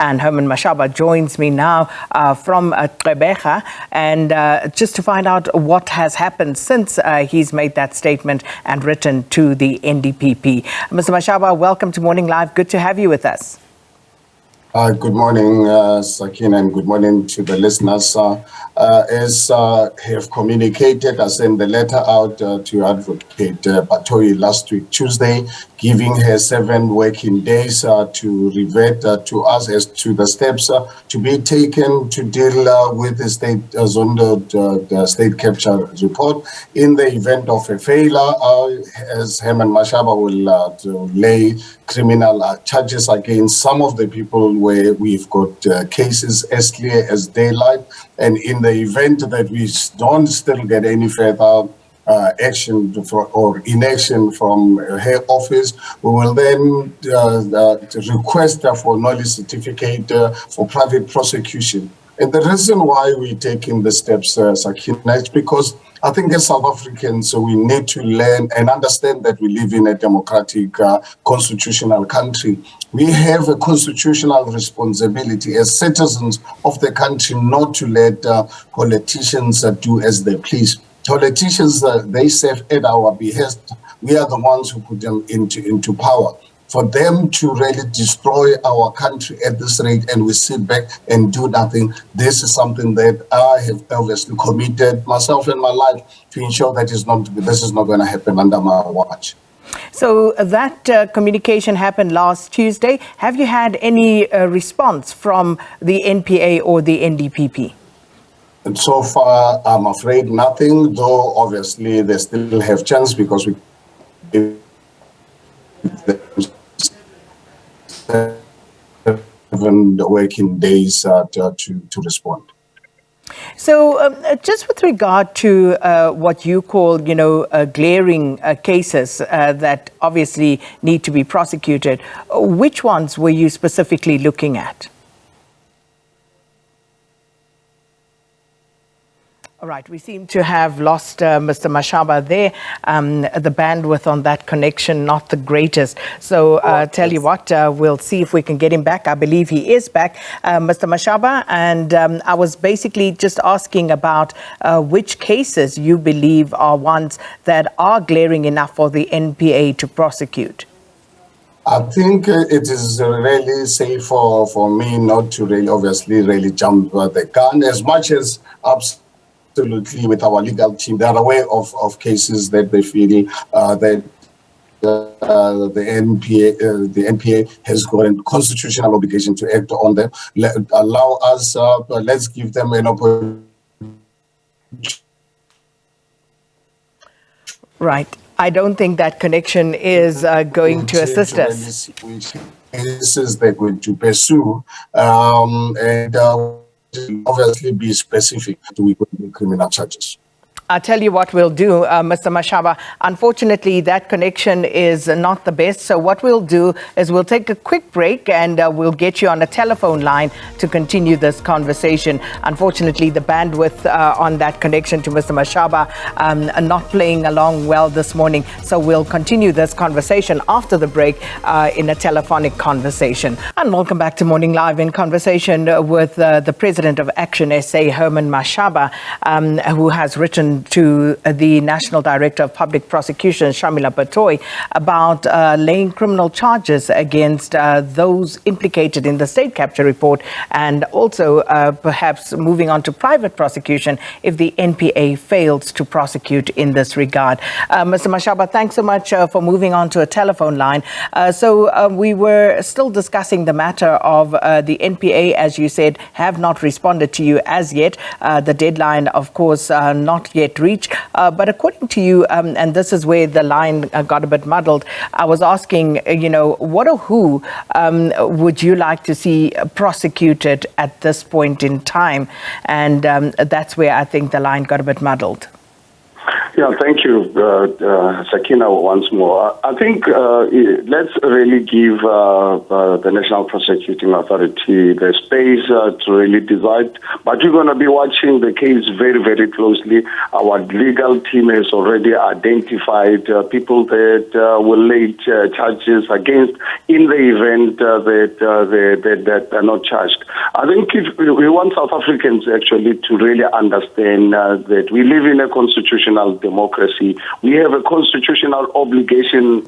And Herman Mashaba joins me now from Gqeberha, and just to find out what has happened since he's made that statement and written to the NDPP. Mr. Mashaba, welcome to Morning Live. Good to have you with us. Good morning, Sakin, and good morning to the listeners. As have communicated, I sent the letter out to Advocate Batoyi last week, Tuesday, giving her 7 working days to revert to us as to the steps to be taken to deal with the state the state capture report. In the event of a failure, as Herman Mashaba will lay criminal charges against some of the people where we've got cases as clear as daylight. And in the event that we don't still get any further action or inaction from her office, we will then request for knowledge certificate for private prosecution. And the reason why we're taking the steps, Sakina, is because I think as South Africans, we need to learn and understand that we live in a democratic, constitutional country. We have a constitutional responsibility as citizens of the country not to let politicians do as they please. Politicians, they serve at our behest. We are the ones who put them into power. For them to really destroy our country at this rate and we sit back and do nothing, this is something that I have obviously committed myself and my life to ensure that this is not going to happen under my watch. So that communication happened last Tuesday. Have you had any response from the NPA or the NDPP? And so far, I'm afraid nothing, though obviously they still have chance because we 7 working days to respond. So just with regard to what you call, glaring cases that obviously need to be prosecuted, which ones were you specifically looking at? All right, we seem to have lost Mr. Mashaba there. The bandwidth on that connection, not the greatest. So tell you what, we'll see if we can get him back. I believe he is back, Mr. Mashaba. And I was basically just asking about which cases you believe are ones that are glaring enough for the NPA to prosecute. I think it is really safe for me not to really jump the gun as much as absolutely with our legal team. They are aware of cases that they feel that the NPA has got a constitutional obligation to act on them. Allow us, let's give them an opportunity. Right. I don't think that connection is going to assist us. Which cases they're going to pursue, and obviously be specific to criminal charges. I'll tell you what we'll do, Mr. Mashaba. Unfortunately, that connection is not the best. So what we'll do is we'll take a quick break and we'll get you on a telephone line to continue this conversation. Unfortunately, the bandwidth on that connection to Mr. Mashaba not playing along well this morning. So we'll continue this conversation after the break in a telephonic conversation. And welcome back to Morning Live, in conversation with the president of ActionSA, Herman Mashaba, who has written to the National Director of Public Prosecution, Shamila Batoyi, about laying criminal charges against those implicated in the state capture report, and also perhaps moving on to private prosecution if the NPA fails to prosecute in this regard. Mr. Mashaba, thanks so much for moving on to a telephone line. So we were still discussing the matter of the NPA, as you said, have not responded to you as yet. The deadline, of course, not yet reached. But according to you, and this is where the line got a bit muddled, I was asking, what or who would you like to see prosecuted at this point in time? And that's where I think the line got a bit muddled. Yeah, thank you, Sakina, once more. I think let's really give the National Prosecuting Authority the space to really decide. But we're going to be watching the case very, very closely. Our legal team has already identified people that will lay charges against in the event that are not charged. I think we want South Africans actually to really understand that we live in a constitutional democracy. We have a constitutional obligation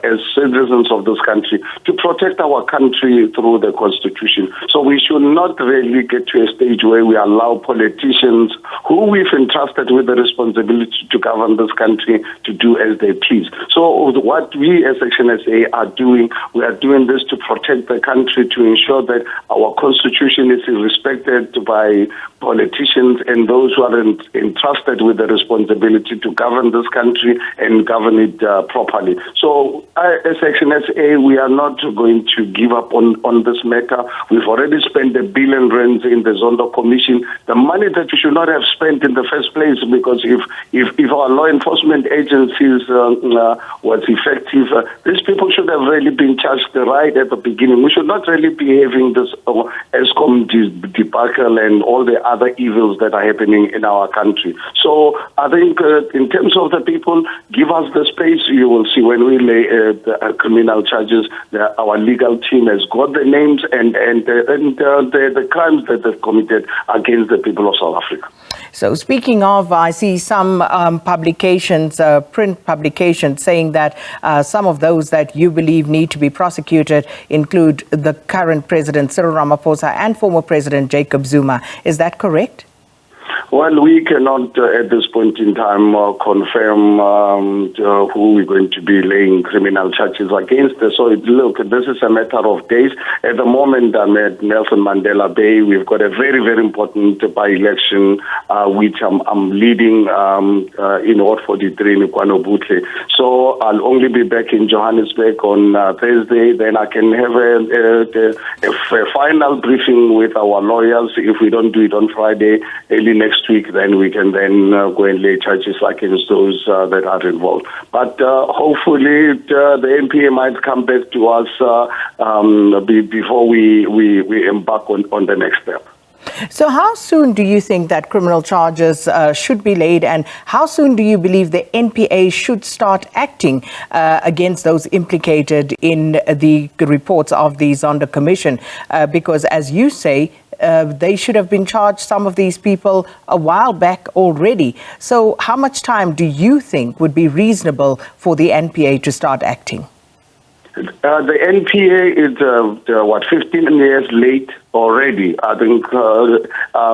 as citizens of this country to protect our country through the Constitution. So we should not really get to a stage where we allow politicians who we've entrusted with the responsibility to govern this country to do as they please. So what we as ActionSA are doing, we are doing this to protect the country, to ensure that our Constitution is respected by politicians and those who are entrusted with the responsibility to govern this country and govern it properly. So as ActionSA, we are not going to give up on this matter. We've already spent R1 billion in the Zondo Commission, the money that we should not have spent in the first place, because if our law enforcement agencies was effective, these people should have really been charged right at the beginning. We should not really be having this ESCOM debacle and all the other evils that are happening in our country. So I think in terms of the people, give us the space. You will see when we lay the criminal charges, our legal team has got the names and the crimes that they've committed against the people of South Africa. So speaking of, I see some publications, print publications, saying that some of those that you believe need to be prosecuted include the current President Cyril Ramaphosa and former President Jacob Zuma. Is that correct? Well, we cannot at this point in time confirm who we're going to be laying criminal charges against. So look, this is a matter of days. At the moment, I'm at Nelson Mandela Bay. We've got a very, very important by-election, which I'm leading in Ward 43 in KwaNobuhle. So I'll only be back in Johannesburg on Thursday. Then I can have a final briefing with our lawyers. If we don't do it on Friday, early next week, then we can then go and lay charges against those that are involved. But hopefully the NPA might come back to us before we embark on the next step. So how soon do you think that criminal charges should be laid, and how soon do you believe the NPA should start acting against those implicated in the reports of the Zondo Commission? Because as you say, they should have been charged, some of these people, a while back already. So how much time do you think would be reasonable for the NPA to start acting? The NPA is, 15 years late already. I think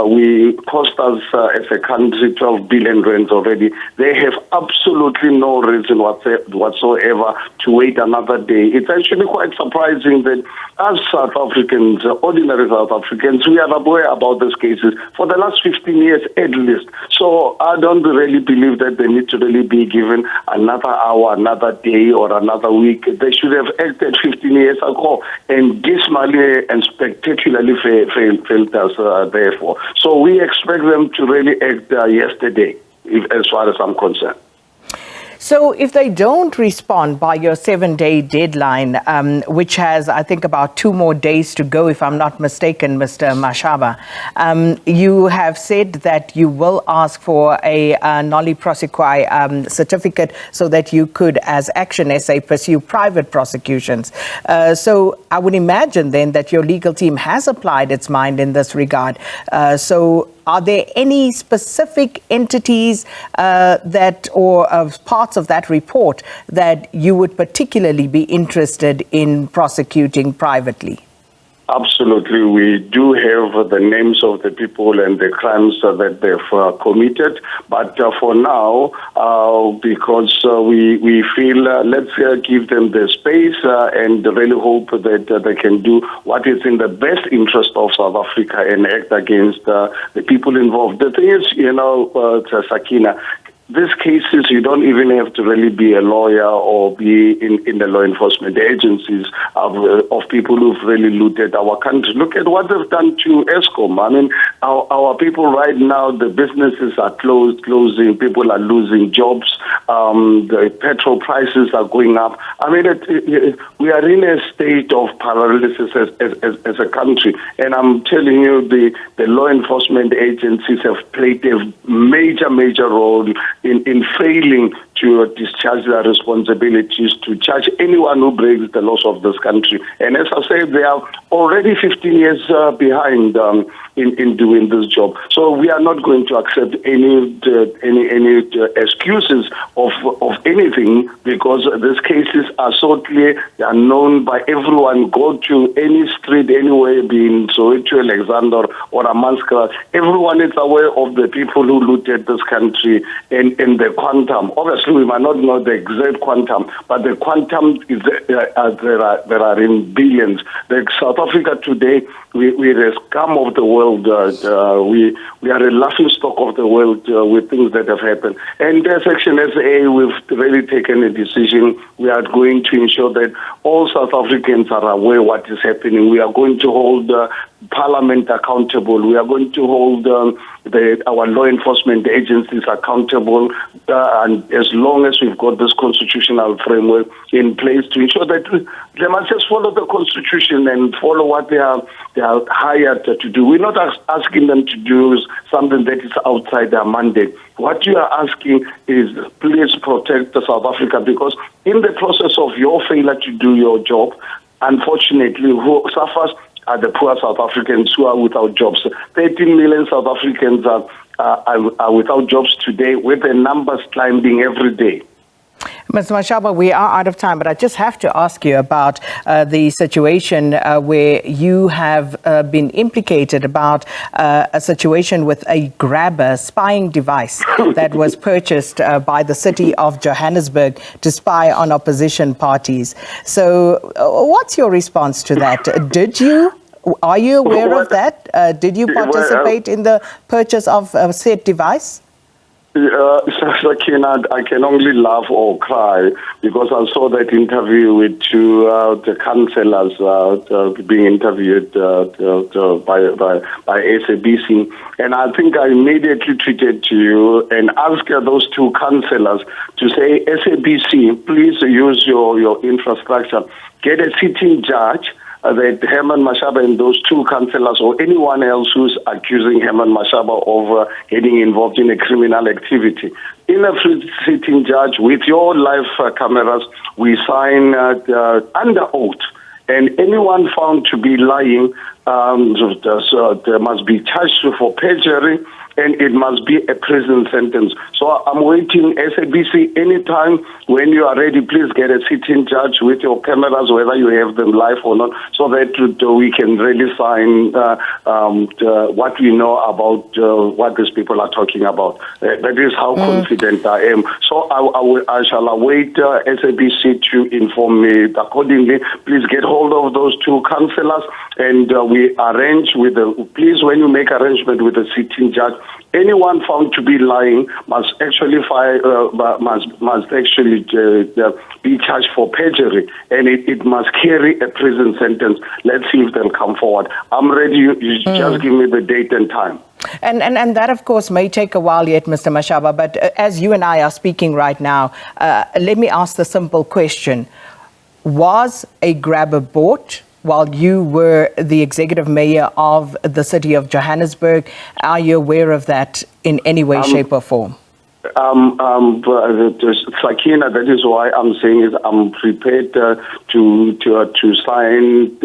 we cost us as a country 12 billion rands already. They have absolutely no reason whatsoever to wait another day. It's actually quite surprising that as South Africans, ordinary South Africans, we are aware about these cases for the last 15 years at least. So I don't really believe that they need to really be given another hour, another day, or another week. They should have acted 15 years ago and dismally and spectacularly failed us therefore. So we expect them to really act yesterday, as far as I'm concerned. So if they don't respond by your 7-day deadline, which has, I think, about 2 more days to go, if I'm not mistaken, Mr. Mashaba, you have said that you will ask for a noli prosequi certificate so that you could, as ActionSA, pursue private prosecutions. So I would imagine then that your legal team has applied its mind in this regard. So are there any specific entities or parts of that report that you would particularly be interested in prosecuting privately? Absolutely. We do have the names of the people and the crimes that they've committed. But for now, because we feel let's give them the space and really hope that they can do what is in the best interest of South Africa and act against the people involved. The thing is, Sakina, these cases, you don't even have to really be a lawyer or be in the law enforcement agencies of people who've really looted our country. Look at what they've done to ESCOM. I mean, our people right now, the businesses are closing, people are losing jobs, the petrol prices are going up. I mean, we are in a state of paralysis as a country. And I'm telling you, the law enforcement agencies have played a major role in failing to discharge their responsibilities, to charge anyone who breaks the laws of this country. And as I said, they are already 15 years behind in doing this job. So we are not going to accept any excuses of anything, because these cases are so clear, they are known by everyone. Go to any street anywhere, be in Soweto, Alexander, or Amaskra, everyone is aware of the people who looted this country and the quantum. Obviously, we might not know the exact quantum, but the quantum is there are in billions. Like South Africa today, we're a scum of the world. We are a laughing stock of the world with things that have happened. And as ActionSA, we've really taken a decision. We are going to ensure that all South Africans are aware what is happening. We are going to hold Parliament accountable. We are going to hold our law enforcement agencies accountable, and as long as we've got this constitutional framework in place to ensure that they must just follow the Constitution and follow what they are hired to do. We're not asking them to do something that is outside their mandate. What you are asking is, please protect South Africa, because in the process of your failure to do your job, unfortunately, who suffers are the poor South Africans who are without jobs. 13 million South Africans are without jobs today, with the numbers climbing every day. Ms. Mashaba, we are out of time, but I just have to ask you about the situation where you have been implicated about a situation with a grabber spying device that was purchased by the city of Johannesburg to spy on opposition parties. So what's your response to that? Are you aware of that? Did you participate in the purchase of said device? Sakina, I can only laugh or cry, because I saw that interview with two the councillors being interviewed by SABC, and I think I immediately tweeted to you and asked those two councillors to say, SABC, please use your infrastructure, get a sitting judge, that Herman Mashaba and those two councillors or anyone else who's accusing Herman Mashaba of getting involved in a criminal activity. In a sitting judge, with your live cameras, we sign under oath. And anyone found to be lying there must be charged for perjury, and it must be a prison sentence. So I'm waiting, SABC, anytime when you are ready, please get a sitting judge with your cameras, whether you have them live or not, so that we can really sign what we know about what these people are talking about. That is how confident I am. So I shall await SABC to inform me accordingly. Please get hold of those two councillors, and we arrange with please, when you make arrangement with the sitting judge, anyone found to be lying must actually be charged for perjury, and it must carry a prison sentence. Let's see if they'll come forward. I'm ready. You just give me the date and time. And that, of course, may take a while yet, Mr. Mashaba, but as you and I are speaking right now, let me ask the simple question. Was a grabber bought while you were the executive mayor of the city of Johannesburg? Are you aware of that in any way, shape or form? Sakina, that is why I'm saying is I'm prepared to sign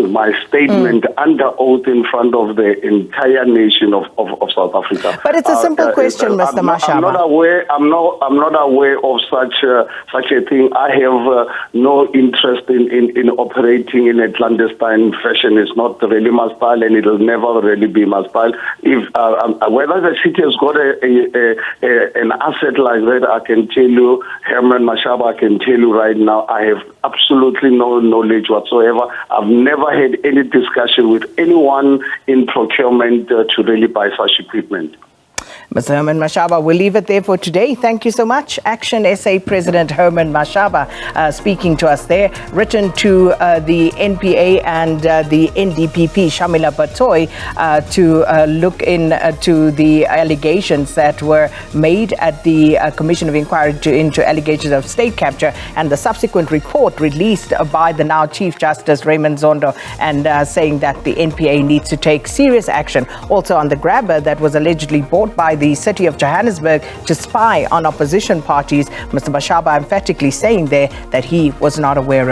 my statement under oath in front of the entire nation of South Africa. But it's a simple question, Mr. Mashaba. I'm not aware of such a thing. I have no interest in operating in a clandestine fashion. It's not really my style, and it will never really be my style. If whether the city has got an asset like that, I can tell you, Herman Mashaba, I can tell you right now, I have absolutely no knowledge whatsoever. I've never had any discussion with anyone in procurement to really buy such equipment. Mr. Herman Mashaba, we'll leave it there for today. Thank you so much. ActionSA President Herman Mashaba speaking to us there. Written to the NPA and the NDPP, Shamila Batoy, to look into the allegations that were made at the Commission of Inquiry into allegations of state capture and the subsequent report released by the now Chief Justice Raymond Zondo, and saying that the NPA needs to take serious action also on the grabber that was allegedly bought by the city of Johannesburg to spy on opposition parties. Mr. Mashaba emphatically saying there that he was not aware of